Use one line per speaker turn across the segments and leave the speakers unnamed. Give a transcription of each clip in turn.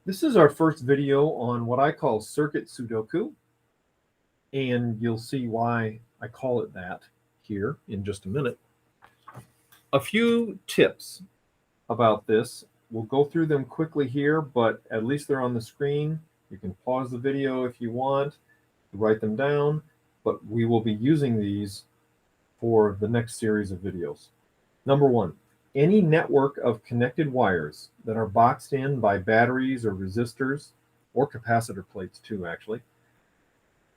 This is our first video on what I call circuit sudoku, and you'll see why I call it that here in just a minute. A few tips about this. We'll go through them quickly here, but at least they're on the screen. You can pause the video if you want, write them down, but we will be using these for the next series of videos. Number one, any network of connected wires that are boxed in by batteries or resistors, or capacitor plates too, actually,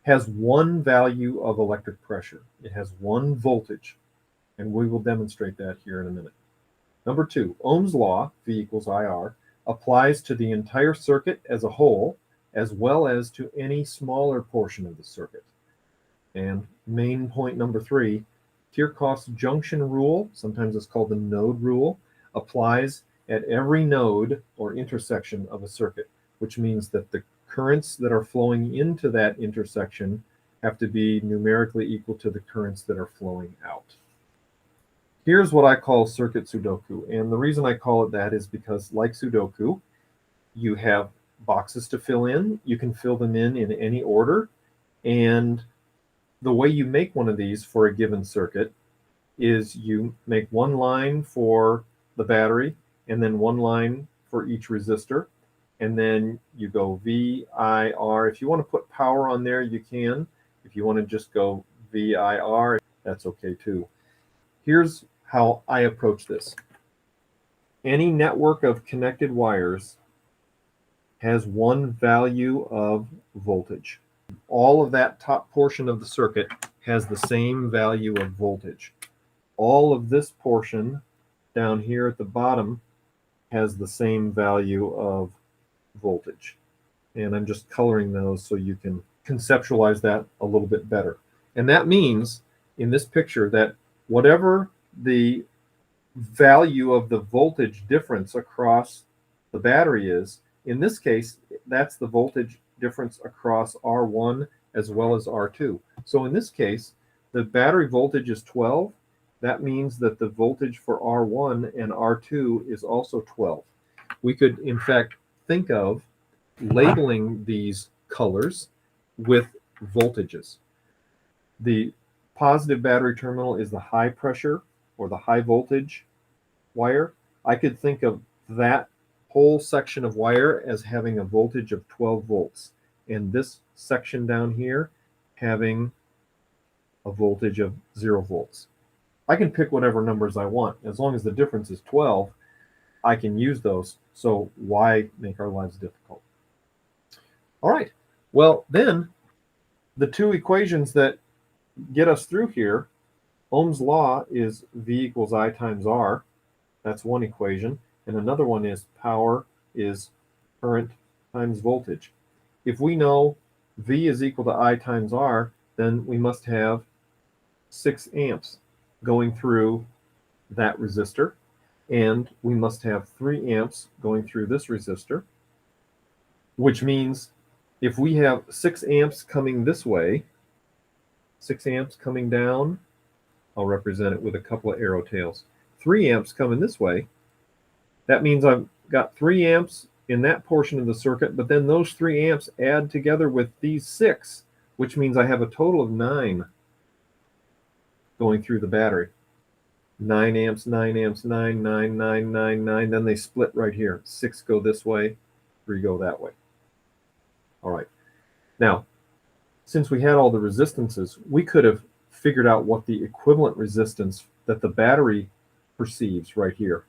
has one value of electric pressure. It has one voltage, and we will demonstrate that here in a minute. Number two, Ohm's law, V equals IR, applies to the entire circuit as a whole, as well as to any smaller portion of the circuit. And main point number three, Kirchhoff's junction rule, sometimes it's called the node rule, applies at every node or intersection of a circuit, which means that the currents that are flowing into that intersection have to be numerically equal to the currents that are flowing out. Here's what I call circuit sudoku, and the reason I call it that is because, like sudoku, you have boxes to fill in. You can fill them in any order, and the way you make one of these for a given circuit is you make one line for the battery and then one line for each resistor, and then you go V, I, R. If you want to put power on there, you can. If you want to just go V, I, R, that's okay too. Here's how I approach this. Any network of connected wires has one value of voltage. All of that top portion of the circuit has the same value of voltage. All of this portion down here at the bottom has the same value of voltage. And I'm just coloring those so you can conceptualize that a little bit better. And that means in this picture that whatever the value of the voltage difference across the battery is, in this case, that's the voltage difference across R1 as well as R2. So in this case, the battery voltage is 12. That means that the voltage for R1 and R2 is also 12. We could, in fact, think of labeling these colors with voltages. The positive battery terminal is the high pressure or the high voltage wire. I could think of that whole section of wire as having a voltage of 12 volts, and this section down here having a voltage of 0 volts. I can pick whatever numbers I want. As long as the difference is 12, I can use those. So why make our lives difficult? All right. Well, then the two equations that get us through here, Ohm's law is V equals I times R. That's one equation. And another one is power is current times voltage. If we know V is equal to I times R, then we must have 6 amps going through that resistor. And we must have 3 amps going through this resistor, which means if we have 6 amps coming this way, 6 amps coming down, I'll represent it with a couple of arrow tails, 3 amps coming this way, that means I've got 3 amps in that portion of the circuit, but then those 3 amps add together with these 6, which means I have a total of 9 going through the battery. 9 amps, 9 amps, 9, 9, 9, 9, 9. Then they split right here. 6 go this way, 3 go that way. All right. Now, since we had all the resistances, we could have figured out what the equivalent resistance that the battery perceives right here.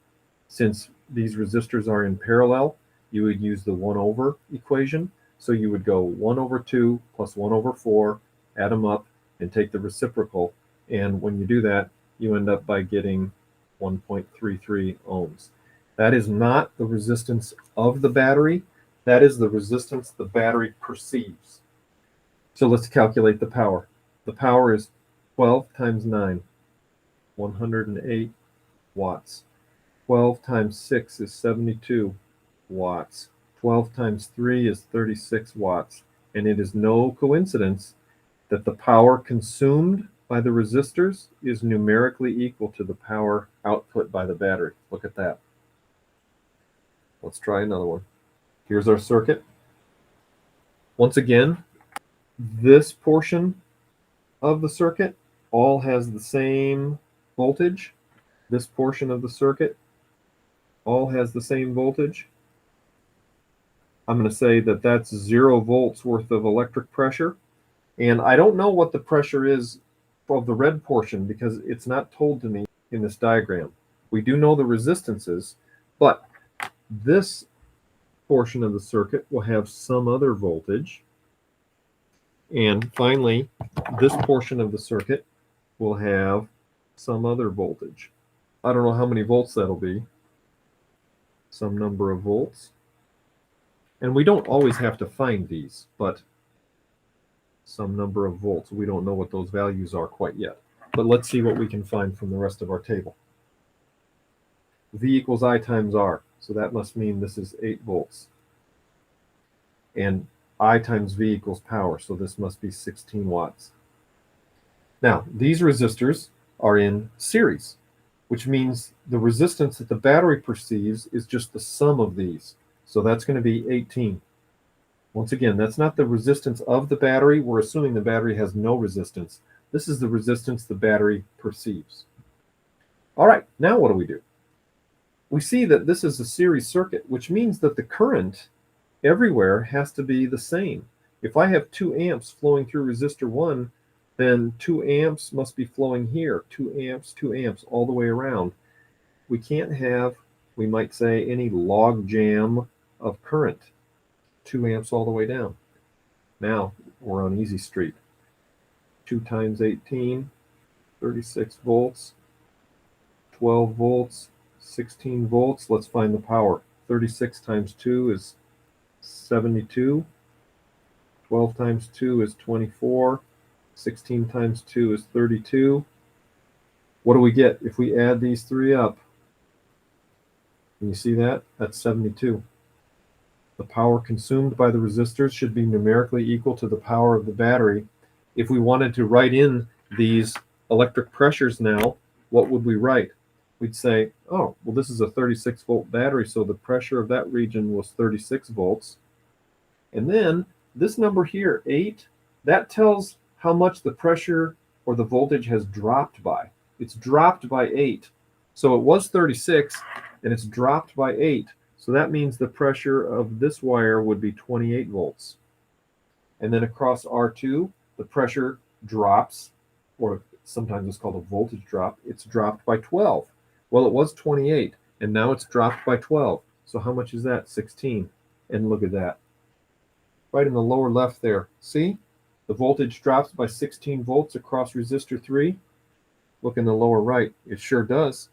Since these resistors are in parallel, you would use the 1 over equation. So you would go 1 over 2 plus 1 over 4, add them up, and take the reciprocal. And when you do that, you end up by getting 1.33 ohms. That is not the resistance of the battery. That is the resistance the battery perceives. So let's calculate the power. The power is 12 times 9, 108 watts. 12 times 6 is 72 watts. 12 times 3 is 36 watts. And it is no coincidence that the power consumed by the resistors is numerically equal to the power output by the battery. Look at that. Let's try another one. Here's our circuit. Once again, this portion of the circuit all has the same voltage. This portion of the circuit all has the same voltage. I'm going to say that that's 0 volts worth of electric pressure. And I don't know what the pressure is of the red portion because it's not told to me in this diagram. We do know the resistances, but this portion of the circuit will have some other voltage. And finally, this portion of the circuit will have some other voltage. I don't know how many volts that'll be. Some number of volts. And we don't always have to find these, but some number of volts. We don't know what those values are quite yet. But let's see what we can find from the rest of our table. V equals I times R. So that must mean this is 8 volts. And I times V equals power. So this must be 16 watts. Now, these resistors are in series, which means the resistance that the battery perceives is just the sum of these. So that's going to be 18. Once again, that's not the resistance of the battery. We're assuming the battery has no resistance. This is the resistance the battery perceives. All right, now what do? We see that this is a series circuit, which means that the current everywhere has to be the same. If I have 2 amps flowing through resistor 1, then 2 amps must be flowing here. 2 amps all the way around. We can't have, we might say, any log jam of current. 2 amps all the way down. Now we're on easy street. 2 times 18, 36 volts, 12 volts, 16 volts. Let's find the power. 36 times 2 is 72. 12 times 2 is 24. 16 times 2 is 32. What do we get if we add these 3 up? Can you see that? That's 72. The power consumed by the resistors should be numerically equal to the power of the battery. If we wanted to write in these electric pressures now, what would we write? We'd say, oh, well, this is a 36 volt battery, so the pressure of that region was 36 volts. And then this number here, 8, that tells how much the pressure or the voltage has dropped by. It's dropped by 8. So it was 36, and it's dropped by 8. So that means the pressure of this wire would be 28 volts. And then across R2, the pressure drops, or sometimes it's called a voltage drop. It's dropped by 12. Well, it was 28, and now it's dropped by 12. So how much is that? 16. And look at that. Right in the lower left there. See? The voltage drops by 16 volts across resistor 3. Look in the lower right. It sure does.